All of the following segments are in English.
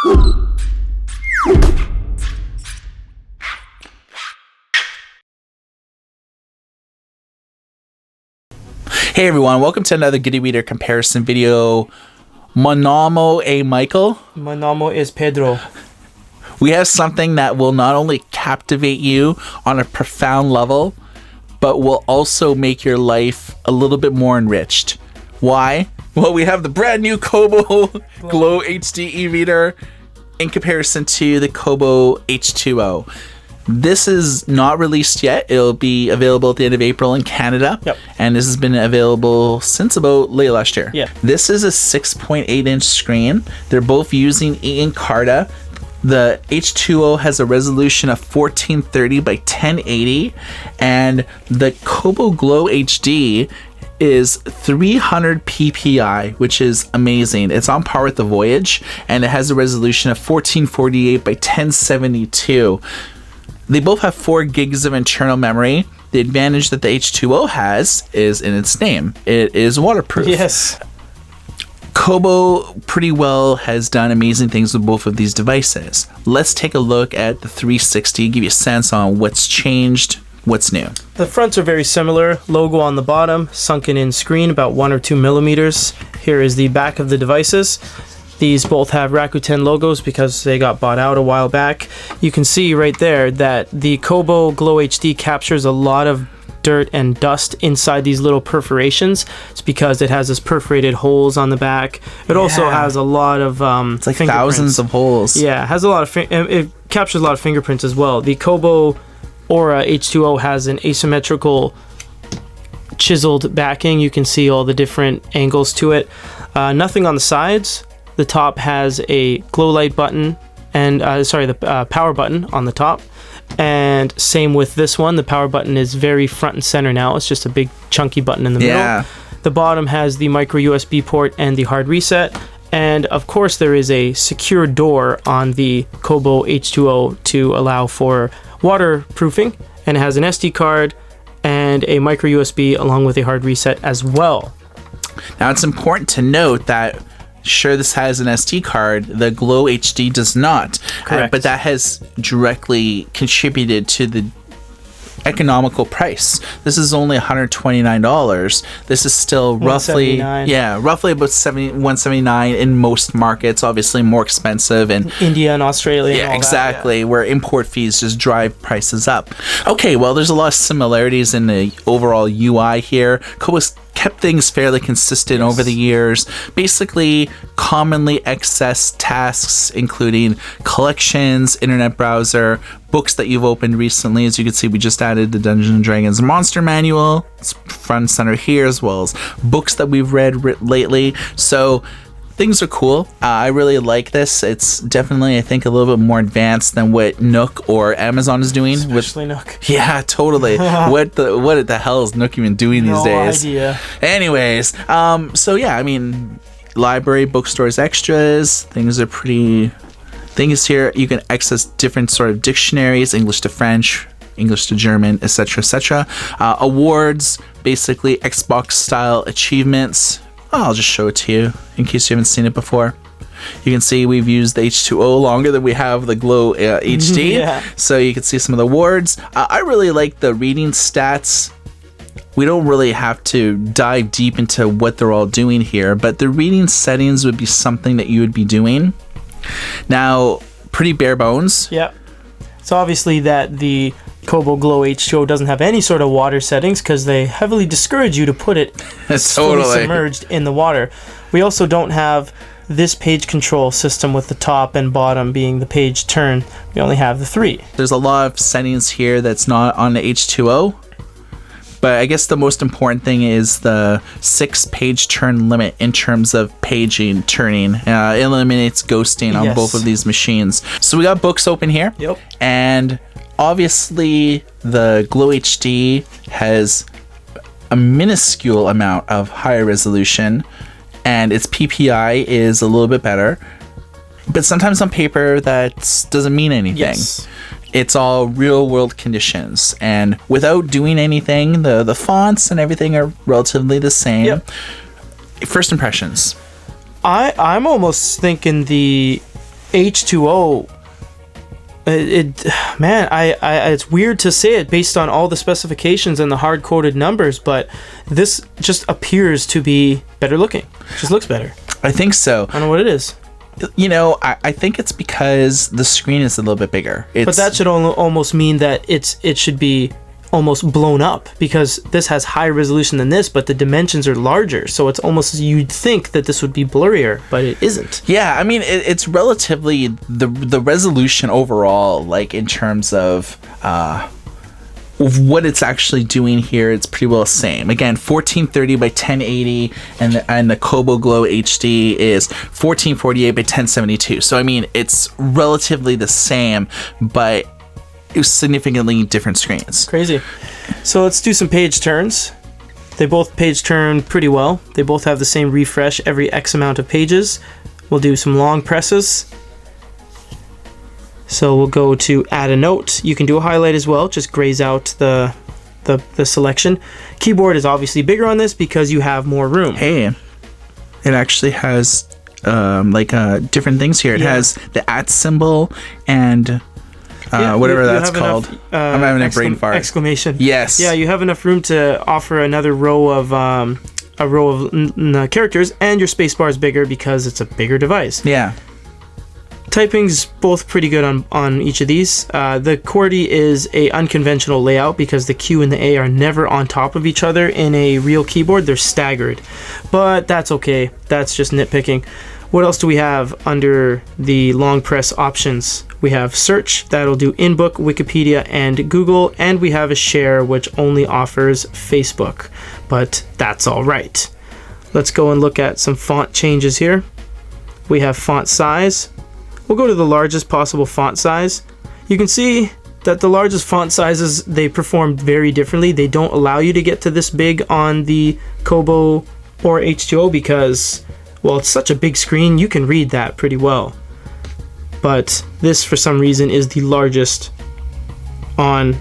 Hey everyone, welcome to another Giddy Reader comparison video. Mon nome è Michael. My name is Pedro. We have something that will not only captivate you on a profound level, but will also make your life a little bit more enriched. Why? Well, we have the brand new Kobo Glo HD e-reader in comparison to the Kobo H2O. This is not released yet. It'll be available at the end of April in Canada. Yep. And this has been available since about late last year. Yeah. This is a 6.8-inch screen. They're both using e-Encarta. The H2O has a resolution of 1430 by 1080, and the Kobo Glo HD is 300 ppi, which is amazing. It's on par with the Voyage, and it has a resolution of 1448 by 1072. They both have 4 gigs of internal memory. The advantage that the H2O has is in its name. It is waterproof. Yes. Kobo pretty well has done amazing things with both of these devices. Let's take a look at the 360, give you a sense on what's changed, what's new. The fronts are very similar. Logo on the bottom, sunken in screen about 1 or 2 millimeters. Here is the back of the devices. These both have Rakuten logos because they got bought out a while back. You can see right there that the Kobo Glo HD captures a lot of dirt and dust inside these little perforations. It's because it has this perforated holes on the back. It also has a lot of it's like thousands of holes. Yeah, it has a lot of it captures a lot of fingerprints as well. The Kobo Aura H2O has an asymmetrical chiseled backing. You can see all the different angles to it. Nothing on the sides. The top has a glow light button and the power button on the top. And same with this one. The power button is very front and center now. It's just a big chunky button in the middle. The bottom has the micro USB port and the hard reset. And of course there is a secure door on the Kobo H2O to allow for waterproofing. And it has an SD card and a micro USB along with a hard reset as well. Now it's important to note that sure, this has an SD card. The Glo HD does not. Correct. But that has directly contributed to the economical price. This is only $129. This is still roughly roughly about $179 in most markets. Obviously more expensive in India and Australia. Yeah, and all exactly. Where import fees just drive prices up. Okay, well, there's a lot of similarities in the overall UI here. Kobo's kept things fairly consistent over the years. Basically, commonly accessed tasks, including collections, internet browser, books that you've opened recently. As you can see, we just added the Dungeons & Dragons Monster Manual. It's front and center here, as well as books that we've read lately. So things are cool. I really like this. It's definitely, I think, a little bit more advanced than what Nook or Amazon is doing. Especially Nook. Yeah, totally. What the hell is Nook even doing these days? No idea. Anyways, so yeah, I mean, library, bookstores, extras, things here. You can access different sort of dictionaries, English to French, English to German, etc., etc. Awards, basically Xbox style achievements. I'll just show it to you in case you haven't seen it before. You can see we've used the H2O longer than we have the Glo HD. Yeah. So you can see some of the awards. I really like the reading stats. We don't really have to dive deep into what they're all doing here, but the reading settings would be something that you would be doing. Now, pretty bare bones. Yeah. So obviously that the Kobo Glo H2O doesn't have any sort of water settings because they heavily discourage you to put it fully submerged in the water. We also don't have this page control system with the top and bottom being the page turn. We only have the 3. There's a lot of settings here that's not on the H2O. But I guess the most important thing is the 6-page turn limit in terms of paging, turning. It eliminates ghosting on both of these machines. So we got books open here. Yep. And obviously the Glo HD has a minuscule amount of higher resolution and its PPI is a little bit better. But sometimes on paper that doesn't mean anything. Yes. It's all real world conditions, and without doing anything, the fonts and everything are relatively the same. Yep. First impressions. I'm almost thinking the H2O, man, it's weird to say it based on all the specifications and the hard-coded numbers, but this just appears to be better looking. Just looks better. I think so. I don't know what it is. You know, I think it's because the screen is a little bit bigger. But that should almost mean that it should be almost blown up, because this has higher resolution than this, but the dimensions are larger, so it's almost, you'd think that this would be blurrier, but it isn't. Yeah, I mean, it's relatively the resolution overall, like in terms of what it's actually doing here, it's pretty well the same. Again, 1430 by 1080, and the Kobo Glo HD is 1448 by 1072. So I mean, it's relatively the same, but significantly different screens. Crazy. So let's do some page turns. They both page turn pretty well. They both have the same refresh every X amount of pages. We'll do some long presses. So we'll go to add a note. You can do a highlight as well, just grays out the selection. Keyboard is obviously bigger on this because you have more room. Hey, it actually has different things here. It has the @ symbol and whatever that's called. I'm having a brain fart. Exclamation. Yes. Yeah, you have enough room to offer another row of characters, and your spacebar is bigger because it's a bigger device. Yeah. Typing's both pretty good on each of these. The QWERTY is a unconventional layout because the Q and the A are never on top of each other in a real keyboard. They're staggered, but that's okay. That's just nitpicking. What else do we have under the long press options? We have search, that'll do InBook, Wikipedia, and Google, and we have a share, which only offers Facebook, but that's all right. Let's go and look at some font changes here. We have font size. We'll go to the largest possible font size. You can see that the largest font sizes, they perform very differently. They don't allow you to get to this big on the Kobo or H2O because, well, it's such a big screen, you can read that pretty well. But this, for some reason, is the largest on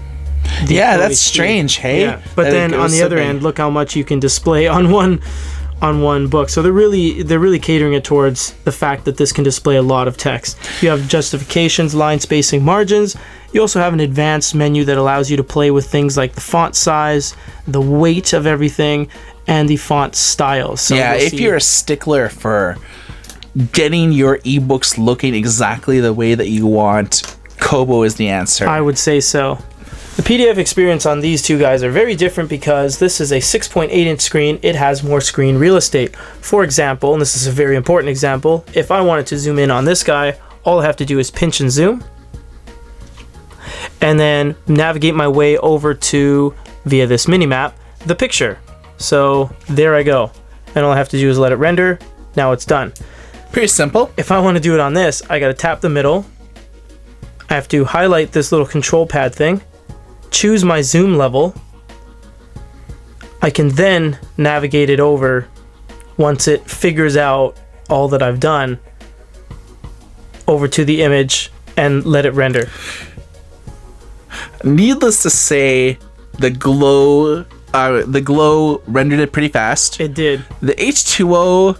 the that's strange, hey? Yeah. But then on the other end, look how much you can display on one book. So they're really catering it towards the fact that this can display a lot of text. You have justifications, line spacing, margins. You also have an advanced menu that allows you to play with things like the font size, the weight of everything, and the font style. So yeah, if you're a stickler for getting your ebooks looking exactly the way that you want, Kobo is the answer. I would say so. The PDF experience on these two guys are very different because this is a 6.8-inch screen. It has more screen real estate. For example, and this is a very important example, if I wanted to zoom in on this guy, all I have to do is pinch and zoom, and then navigate my way over to, via this mini-map, the picture. So there I go. And all I have to do is let it render. Now it's done. Pretty simple. If I want to do it on this, I got to tap the middle. I have to highlight this little control pad thing, choose my zoom level. I can then navigate it over once it figures out all that I've done over to the image and let it render. Needless to say, the Glo rendered it pretty fast. It did. The H2O,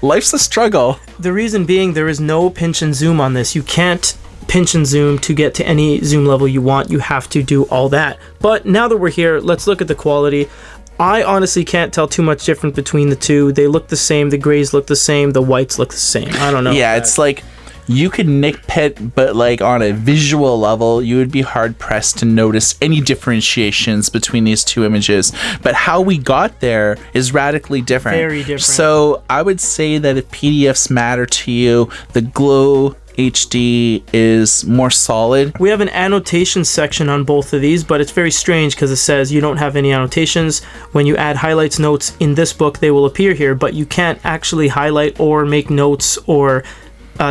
life's a struggle. The reason being, there is no pinch and zoom on this. You can't pinch and zoom to get to any zoom level you want. You have to do all that. But now that we're here, let's look at the quality. I honestly can't tell too much different between the two. They look the same. The grays look the same. The whites look the same. I don't know. Yeah, it's like you could nitpick, but like on a visual level, you would be hard pressed to notice any differentiations between these two images. But how we got there is radically different. Very different. So I would say that if PDFs matter to you, the Glo HD is more solid. We have an annotation section on both of these, but it's very strange because it says you don't have any annotations. When you add highlights notes in this book, they will appear here, but you can't actually highlight or make notes or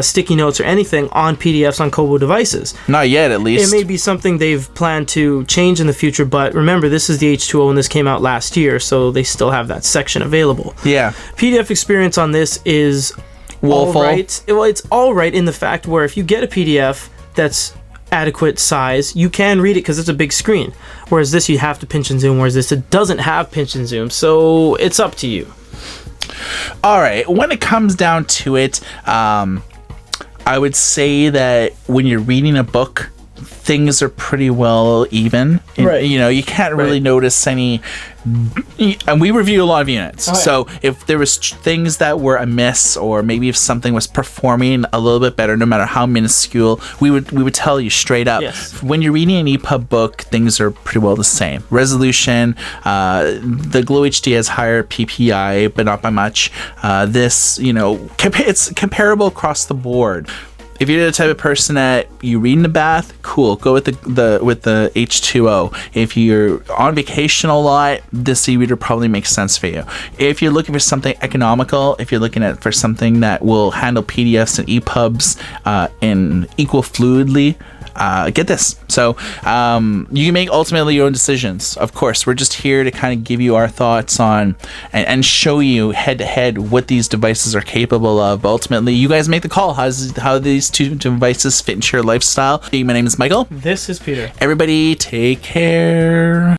sticky notes or anything on PDFs on Kobo devices. Not yet, at least. It may be something they've planned to change in the future, but remember, this is the H2O and this came out last year, so they still have that section available. Yeah. PDF experience on this is woeful. All right. Well, it's all right in the fact where if you get a PDF that's adequate size, you can read it because it's a big screen. Whereas this, you have to pinch and zoom, whereas this, it doesn't have pinch and zoom, so it's up to you. All right. When it comes down to it, I would say that when you're reading a book, things are pretty well even. Right. You know, you can't really notice any. And we review a lot of units, so if there was things that were amiss, or maybe if something was performing a little bit better, no matter how minuscule, we would tell you straight up. Yes. When you're reading an EPUB book, things are pretty well the same. Resolution, the Glo HD has higher PPI, but not by much. This, you know, it's comparable across the board. If you're the type of person that you read in the bath, cool, go with the H2O. If you're on vacation a lot, this e-reader probably makes sense for you. If you're looking for something economical, if you're looking for something that will handle PDFs and EPUBs in equal fluidly, get this. So you can make ultimately your own decisions. Of course, we're just here to kind of give you our thoughts on and show you head to head what these devices are capable of. But ultimately, you guys make the call. How these two devices fit into your lifestyle. My name is Michael. This is Peter. Everybody, take care.